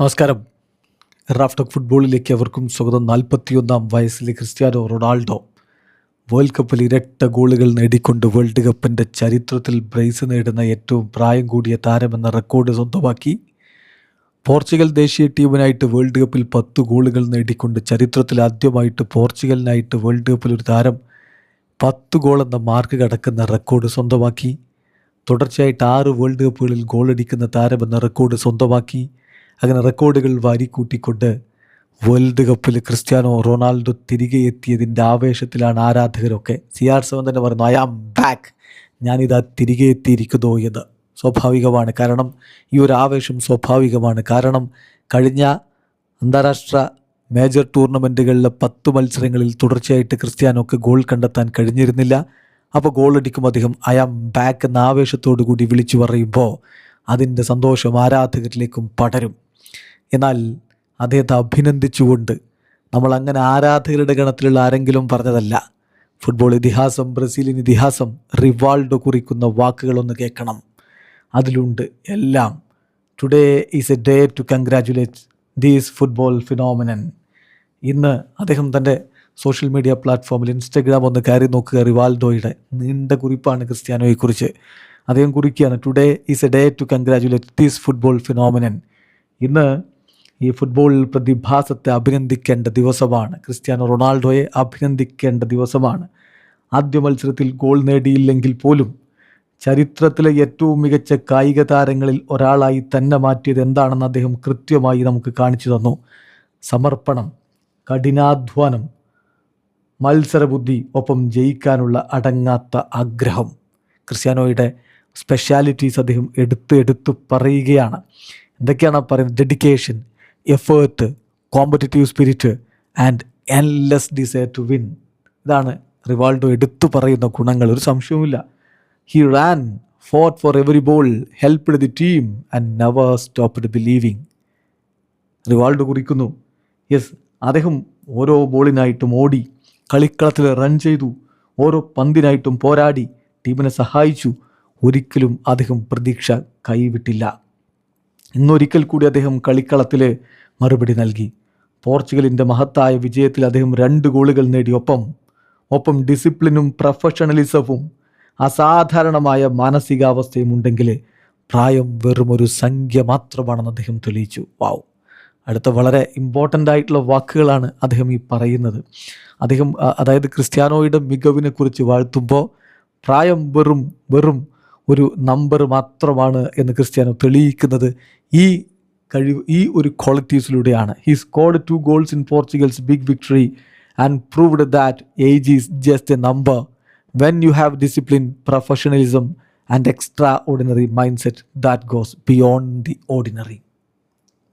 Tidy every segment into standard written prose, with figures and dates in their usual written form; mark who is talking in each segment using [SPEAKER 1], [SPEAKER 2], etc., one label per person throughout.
[SPEAKER 1] നമസ്കാരം. Raf talk ഫുട്ബോളിലേക്ക് അവർക്കും സ്വാഗതം. 41-ാം വയസ്സിലെ ക്രിസ്ത്യാനോ റൊണാൾഡോ വേൾഡ് കപ്പിൽ ഇരട്ട ഗോളുകൾ നേടിക്കൊണ്ട് വേൾഡ് കപ്പിൻ്റെ ചരിത്രത്തിൽ ബ്രേസ് നേടുന്ന ഏറ്റവും പ്രായം കൂടിയ താരമെന്ന റെക്കോർഡ് സ്വന്തമാക്കി. പോർച്ചുഗൽ ദേശീയ ടീമിനായിട്ട് വേൾഡ് കപ്പിൽ 10 ഗോളുകൾ നേടിക്കൊണ്ട് ചരിത്രത്തിൽ ആദ്യമായിട്ട് പോർച്ചുഗലിനായിട്ട് വേൾഡ് കപ്പിൽ ഒരു താരം 10 ഗോൾ എന്ന മാർക്ക് കടക്കുന്ന റെക്കോർഡ് സ്വന്തമാക്കി. തുടർച്ചയായിട്ട് 6 വേൾഡ് കപ്പുകളിൽ ഗോളടിക്കുന്ന താരമെന്ന റെക്കോർഡ് സ്വന്തമാക്കി. അങ്ങനെ റെക്കോർഡുകൾ വാരിക്കൂട്ടിക്കൊണ്ട് വേൾഡ് കപ്പിൽ ക്രിസ്ത്യാനോ റൊണാൾഡോ തിരികെ എത്തിയതിൻ്റെ ആവേശത്തിലാണ് ആരാധകരൊക്കെ. CR7 തന്നെ പറയുന്നു, ഐ ആം ബാക്ക്, ഞാനിതാ തിരികെ എത്തിയിരിക്കുന്നു എന്ന്. സ്വാഭാവികമാണ്, കാരണം ഈ ഒരു ആവേശം സ്വാഭാവികമാണ്. കാരണം കഴിഞ്ഞ അന്താരാഷ്ട്ര മേജർ ടൂർണമെൻറ്റുകളിലെ 10 മത്സരങ്ങളിൽ തുടർച്ചയായിട്ട് ക്രിസ്ത്യാനോക്ക് ഗോൾ കണ്ടെത്താൻ കഴിഞ്ഞിരുന്നില്ല. അപ്പോൾ ഗോളടിക്കും അദ്ദേഹം ഐ ആം ബാക്ക് എന്ന ആവേശത്തോടു കൂടി വിളിച്ചു പറയുമ്പോൾ അതിൻ്റെ സന്തോഷം ആരാധകരിലേക്കും പടരും. എന്നാൽ അദ്ദേഹത്തെ അഭിനന്ദിച്ചുകൊണ്ട് നമ്മൾ അങ്ങനെ ആരാധകരുടെ ഗണത്തിലുള്ള ആരെങ്കിലും പറഞ്ഞതല്ല. ഫുട്ബോൾ ഇതിഹാസം, ബ്രസീലിൻ ഇതിഹാസം റിവാൾഡോ കുറിക്കുന്ന വാക്കുകളൊന്ന് കേൾക്കണം. അതിലുണ്ട് എല്ലാം. Today is a day to congratulate these football phenomenon. ഇന്ന് അദ്ദേഹം തൻ്റെ സോഷ്യൽ മീഡിയ പ്ലാറ്റ്ഫോമിൽ ഇൻസ്റ്റഗ്രാം ഒന്ന് കയറി നോക്കുക. റിവാൾഡോയുടെ നീണ്ട കുറിപ്പാണ് ക്രിസ്ത്യാനോയെക്കുറിച്ച്. അദ്ദേഹം കുറിക്കുകയാണ്, today is a day to congratulate these football phenomenon. ഇന്ന് ഈ ഫുട്ബോൾ പ്രതിഭാസത്തെ അഭിനന്ദിക്കേണ്ട ദിവസമാണ്. ക്രിസ്ത്യാനോ റൊണാൾഡോയെ അഭിനന്ദിക്കേണ്ട ദിവസമാണ്. ആദ്യ മത്സരത്തിൽ ഗോൾ നേടിയില്ലെങ്കിൽ പോലും ചരിത്രത്തിലെ ഏറ്റവും മികച്ച കായിക താരങ്ങളിൽ ഒരാളായി തന്നെ മാറ്റിയത് എന്താണെന്ന് അദ്ദേഹം കൃത്യമായി നമുക്ക് കാണിച്ചു തന്നു. സമർപ്പണം, കഠിനാധ്വാനം, മത്സരബുദ്ധി, ഒപ്പം ജയിക്കാനുള്ള അടങ്ങാത്ത ആഗ്രഹം. ക്രിസ്ത്യാനോയുടെ സ്പെഷ്യാലിറ്റീസ് അദ്ദേഹം എടുത്ത് പറയുകയാണ്. എന്തൊക്കെയാണ് പറയുന്നത്? Dedication, effort, competitive spirit and endless desire to win. ഇതാണ് റിവാൾഡോ എടുത്തു പറയുന്ന ഗുണങ്ങൾ, ഒരു സംശയവുമില്ല. He ran, fought for every ball, helped the team and never stopped believing. Rivaldo കുറിക്കുന്നു, യെസ്, അദ്ദേഹം ഓരോ ബോളിനായിട്ടും ഓടി, കളിക്കളത്തിൽ റൺ ചെയ്തു, ഓരോ പന്തിനായിട്ടും പോരാടി, ടീമിനെ സഹായിച്ചു. ഒരിക്കലും അദ്ദേഹം പ്രതീക്ഷ കൈവിട്ടില്ല. ഇന്നൊരിക്കൽ കൂടി അദ്ദേഹം കളിക്കളത്തിൽ മറുപടി നൽകി. പോർച്ചുഗലിൻ്റെ മഹത്തായ വിജയത്തിൽ അദ്ദേഹം 2 ഗോളുകൾ നേടി. ഒപ്പം ഡിസിപ്ലിനും പ്രൊഫഷണലിസവും അസാധാരണമായ മാനസികാവസ്ഥയും ഉണ്ടെങ്കിൽ പ്രായം വെറുമൊരു സംഖ്യ മാത്രമാണെന്ന് അദ്ദേഹം തെളിയിച്ചു. വാവ്! അടുത്ത വളരെ ഇമ്പോർട്ടൻ്റ് ആയിട്ടുള്ള വാക്കുകളാണ് അദ്ദേഹം ഈ പറയുന്നത്. അദ്ദേഹം അതായത് ക്രിസ്ത്യാനോയുടെ മികവിനെ കുറിച്ച് വാഴ്ത്തുമ്പോൾ പ്രായം വെറും ഒരു നമ്പർ മാത്രമാണ് എന്ന് ക്രിസ്ത്യാനോ തെളിയിക്കുന്നത് ഈ ഒരു ക്വാളിറ്റീസിലൂടെയാണ്. He scored 2 goals in Portugal's big victory and proved that age is just a number when you have discipline, professionalism and extraordinary mindset that goes beyond the ordinary.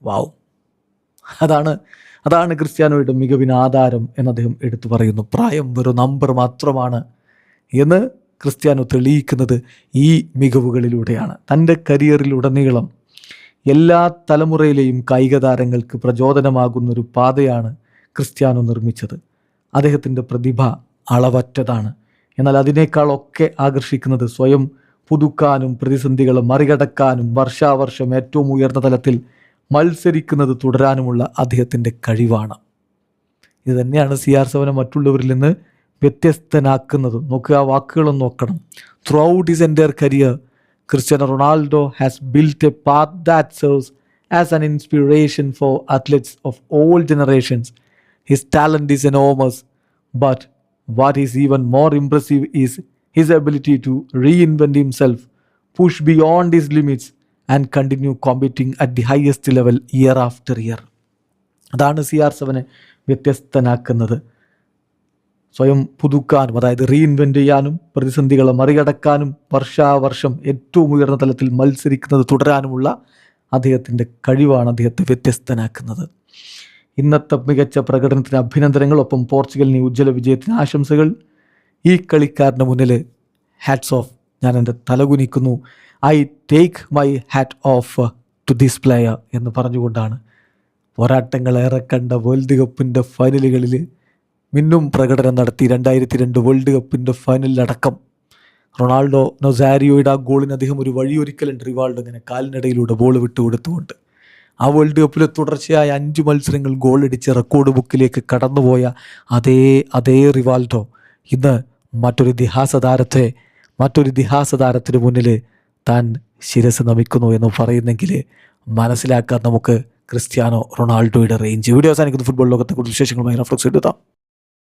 [SPEAKER 1] വാവ്! അതാണ് ക്രിസ്ത്യാനോയുടെ മികവിന് ആധാരം എന്ന് അദ്ദേഹം എടുത്തു പറയുന്നു. പ്രായം വെറും നമ്പർ മാത്രമാണ് എന്ന് ക്രിസ്ത്യാനോ തെളിയിക്കുന്നത് ഈ മികവുകളിലൂടെയാണ്. തൻ്റെ കരിയറിലുടനീളം എല്ലാ തലമുറയിലെയും കായിക താരങ്ങൾക്ക് പ്രചോദനമാകുന്നൊരു പാതയാണ് ക്രിസ്ത്യാനോ നിർമ്മിച്ചത്. അദ്ദേഹത്തിൻ്റെ പ്രതിഭ അളവറ്റതാണ്. എന്നാൽ അതിനേക്കാളൊക്കെ ആകർഷിക്കുന്നത് സ്വയം പുതുക്കാനും പ്രതിസന്ധികളെ മറികടക്കാനും വർഷാവർഷം ഏറ്റവും ഉയർന്ന തലത്തിൽ മത്സരിക്കുന്നത് തുടരാനുമുള്ള അദ്ദേഹത്തിൻ്റെ കഴിവാണ്. ഇത് തന്നെയാണ് CR7 മറ്റുള്ളവരിൽ നിന്ന് വ്യത്യസ്തനാക്കുന്നത്. നോക്കുക, ആ വാക്കുകളൊന്ന് നോക്കണം. Throughout his entire career, Cristiano Ronaldo has built a path that serves as an inspiration for athletes of all generations. His talent is enormous, but what is even more impressive is his ability to reinvent himself, push beyond his limits and continue competing at the highest level year after year. അതാണ് CR7 വ്യത്യസ്തനാക്കുന്നത്. സ്വയം പുതുക്കാനും, അതായത് reinvent ചെയ്യാനും, പ്രതിസന്ധികളെ മറികടക്കാനും, വർഷാവർഷം ഏറ്റവും ഉയർന്ന തലത്തിൽ മത്സരിക്കുന്നത് തുടരാനുമുള്ള അദ്ദേഹത്തിൻ്റെ കഴിവാണ് അദ്ദേഹത്തെ വ്യത്യസ്തനാക്കുന്നത്. ഇന്നത്തെ മികച്ച പ്രകടനത്തിന് അഭിനന്ദനങ്ങൾ. ഒപ്പം പോർച്ചുഗലിന് ഉജ്ജ്വല വിജയത്തിന് ആശംസകൾ. ഈ കളിക്കാരൻ്റെ മുന്നിൽ ഹാറ്റ്സ് ഓഫ്, ഞാൻ എൻ്റെ തലകുനിക്കുന്നു. I take my hat off to this player എന്ന് പറഞ്ഞുകൊണ്ടാണ് പോരാട്ടങ്ങളേറെ കണ്ട വേൾഡ് കപ്പിൻ്റെ ഫൈനലുകളിൽ മിന്നും പ്രകടനം നടത്തി. 2002 വേൾഡ് കപ്പിൻ്റെ ഫൈനലിലടക്കം റൊണാൾഡോ നൊസാരിയോയുടെ ആ ഗോളിന് അദ്ദേഹം ഒരു വഴിയൊരുക്കലുണ്ട്. റിവാൾഡോ ഇങ്ങനെ കാലിനിടയിലൂടെ ബോൾ വിട്ടു കൊടുത്തുകൊണ്ട് ആ വേൾഡ് കപ്പിൽ തുടർച്ചയായ 5 മത്സരങ്ങൾ ഗോളടിച്ച് റെക്കോർഡ് ബുക്കിലേക്ക് കടന്നുപോയ അതേ റിവാൾഡോ ഇന്ന് മറ്റൊരു ഇതിഹാസ താരത്തിന് മുന്നിൽ താൻ ശിരസ് നമിക്കുന്നു എന്ന് പറയുന്നെങ്കിൽ മനസ്സിലാക്കാൻ നമുക്ക് ക്രിസ്ത്യാനോ റൊണാൾഡോയുടെ റേഞ്ച്. വീഡിയോ അവസാനിക്കുന്ന ഫുട്ബോൾ ലോകത്തെ കൂടുതൽ വിശേഷങ്ങളുമായി റഫ്ലക്സ് എടുത്താം.